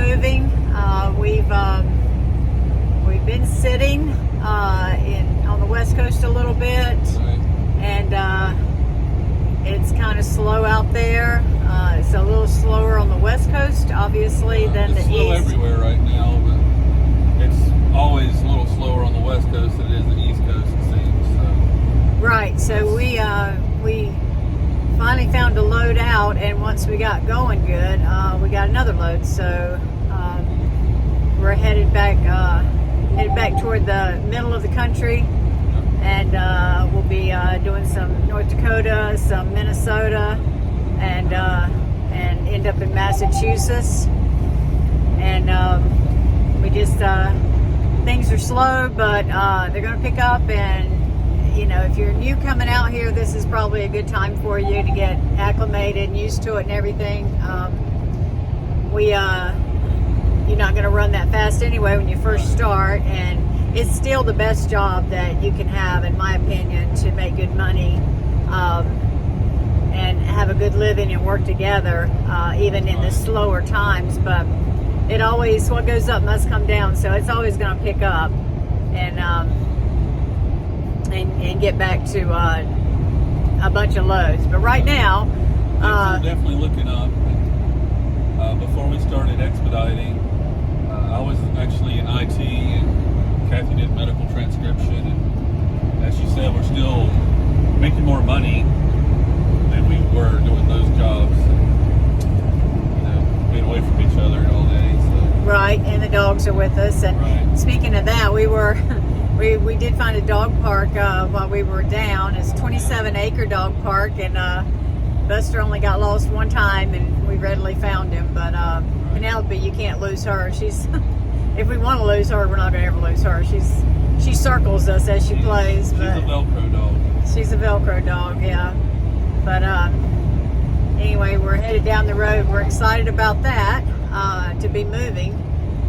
moving. We've been sitting on the West Coast a little bit, and it's kind of slow out there. It's a little slower on the West Coast, obviously, than the East. It's slow everywhere right now, but it's always a little slower on the West Coast than it is the East Coast, it seems. So. Right. So we finally found a load out, and once we got going good, we got another load. So we're headed back toward the middle of the country, and we'll be doing some North Dakota, some Minnesota, and end up in Massachusetts. And we just things are slow, but they're going to pick up. And you know, if you're new coming out here, this is probably a good time for you to get acclimated and used to it and everything. You're not going to run that fast anyway when you first start, and it's still the best job that you can have, in my opinion, to make good money and have a good living and work together, even in the slower times. But it always, what goes up must come down, so it's always going to pick up and get back to a bunch of loads. But right now, definitely looking up. Before we started Expediting, I was actually in IT, and Cathy did medical transcription, and as she said, we're still making more money than we were doing those jobs, and, you know, being away from each other all day. So. Right, and the dogs are with us. And right. Speaking of that, we did find a dog park while we were down. It's a 27-acre dog park, and Buster only got lost one time, and we readily found him. But Penelope, you can't lose her. She's if we want to lose her, we're not going to ever lose her. She circles us as she plays. She's a Velcro dog. She's a Velcro dog, yeah. But anyway, we're headed down the road. We're excited about that, to be moving.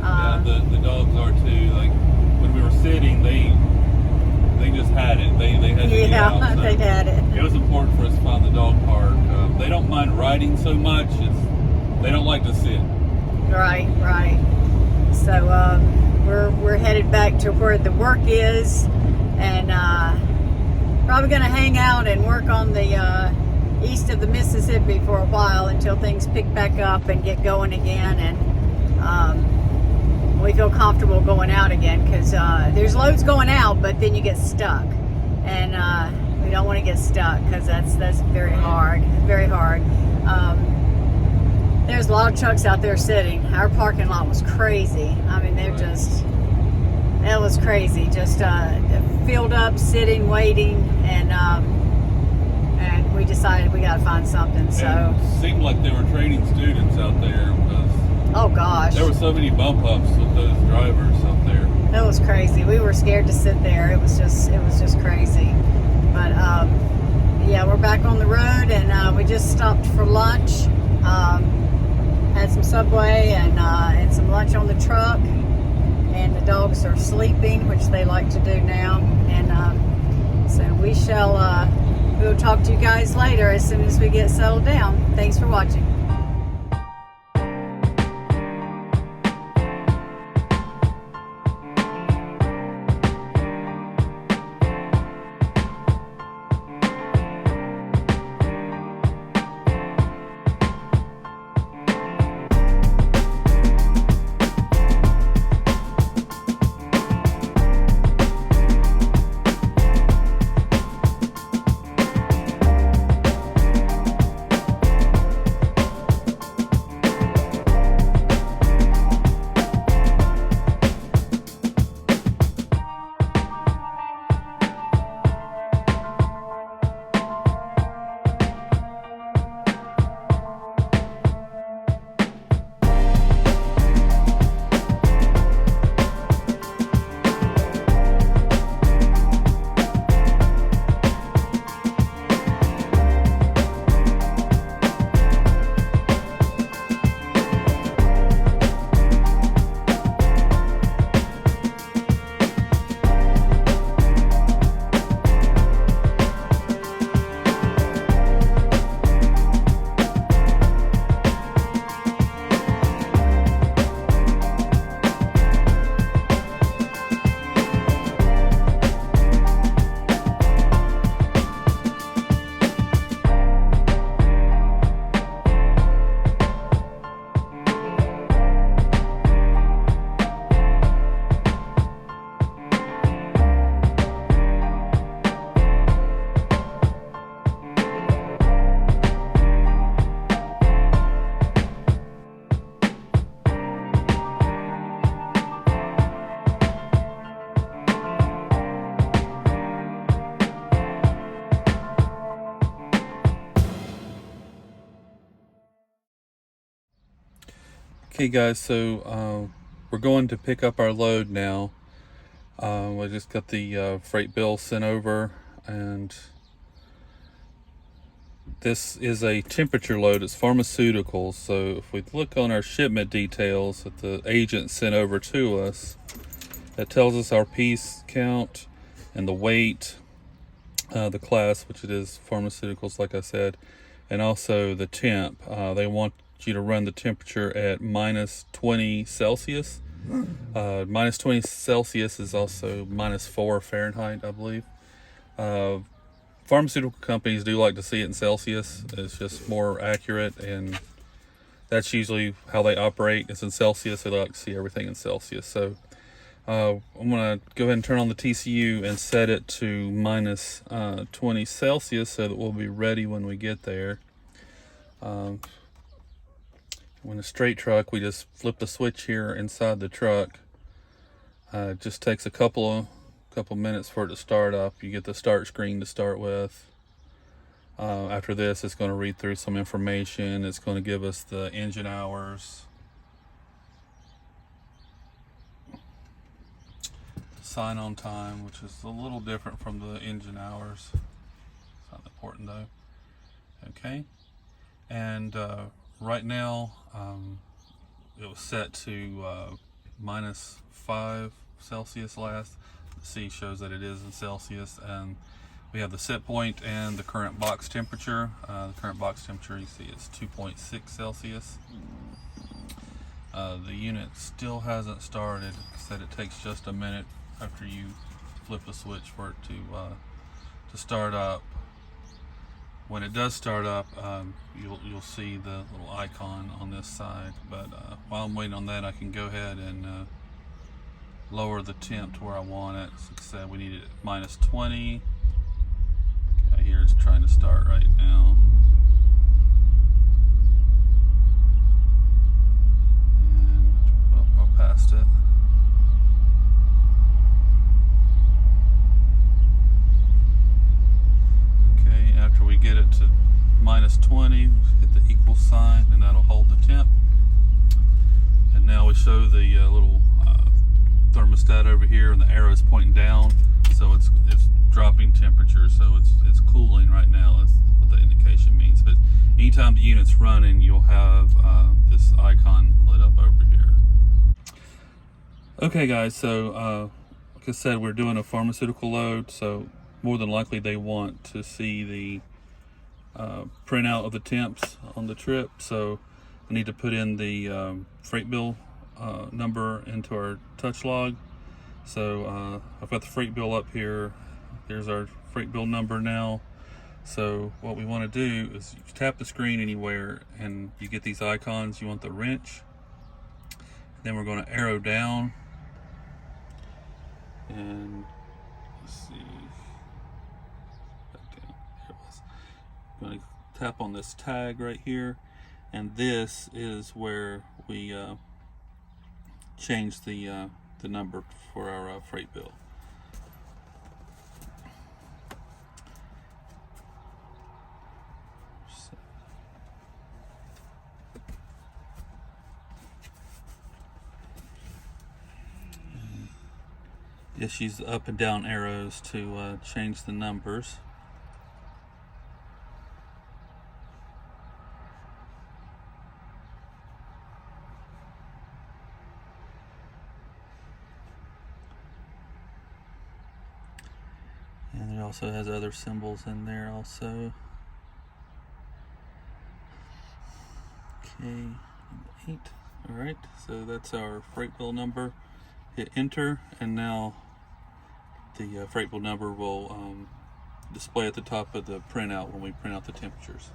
Yeah, the dogs are too. Like when we were sitting, they just had it. They had to get out. Yeah, they had it. It was important for us to find the dog park. They don't mind riding so much. They don't like to sit. Right. So we're headed back to where the work is, and probably going to hang out and work on the east of the Mississippi for a while until things pick back up and get going again, and we feel comfortable going out again, because there's loads going out, but then you get stuck, and we don't want to get stuck, because that's very hard. There's a lot of trucks out there sitting. Our parking lot was crazy. I mean, it was crazy. Just filled up, sitting, waiting, and we decided we got to find something. So and it seemed like they were training students out there, because oh gosh, there were so many bump ups with those drivers up there. It was crazy. We were scared to sit there. It was just crazy. But yeah, we're back on the road, and we just stopped for lunch. Had some Subway and some lunch on the truck, and the dogs are sleeping, which they like to do now. And so we'll talk to you guys later as soon as we get settled down. Thanks for watching. Okay guys, so we're going to pick up our load now. We just got the freight bill sent over, and this is a temperature load. It's pharmaceuticals. So if we look on our shipment details that the agent sent over to us, that tells us our piece count and the weight, the class, which it is pharmaceuticals like I said, and also the temp. They want you to run the temperature at minus 20 Celsius. Minus 20 Celsius is also minus 4 Fahrenheit, I believe. Pharmaceutical companies do like to see it in Celsius. It's just more accurate, and that's usually how they operate. It's in Celsius. They like to see everything in Celsius. So I'm going to go ahead and turn on the TCU and set it to minus 20 Celsius so that we'll be ready when we get there. When a straight truck, we just flip the switch here inside the truck. It just takes a couple minutes for it to start up. You get the start screen to start with. After this, it's going to read through some information. It's going to give us the engine hours, sign on time, which is a little different from the engine hours. It's not important though. Okay, and right now it was set to minus 5 Celsius last. The C shows that it is in Celsius, and we have the set point and the current box temperature. The current box temperature you see is 2.6 Celsius. The unit still hasn't started. Like I said, it takes just a minute after you flip the switch for it to start up. When it does start up, you'll see the little icon on this side. But while I'm waiting on that, I can go ahead and lower the temp to where I want it. So like I said, we need it at minus 20. Okay, here it's trying to start right now. And well, I passed it. Okay, after we get it to minus 20, hit the equal sign, and that'll hold the temp. And now we show the little thermostat over here, and the arrow is pointing down, so it's dropping temperature, so it's cooling right now. That's what the indication means. But anytime the unit's running, you'll have this icon lit up over here. Okay guys, so like I said, we're doing a pharmaceutical load, so more than likely they want to see the printout of the temps on the trip. So I need to put in the freight bill number into our touch log. So I've got the freight bill up here. There's our freight bill number now. So what we want to do is you tap the screen anywhere and you get these icons. You want the wrench. Then we're going to arrow down, and let's see, back down. There it was. I'm going to tap on this tag right here, and this is where we change the number for our freight bill. Just use the up and down arrows to change the numbers. And it also has other symbols in there also. Okay, 8. All right, so that's our freight bill number. Hit enter, and now the freight bill number will display at the top of the printout when we print out the temperatures.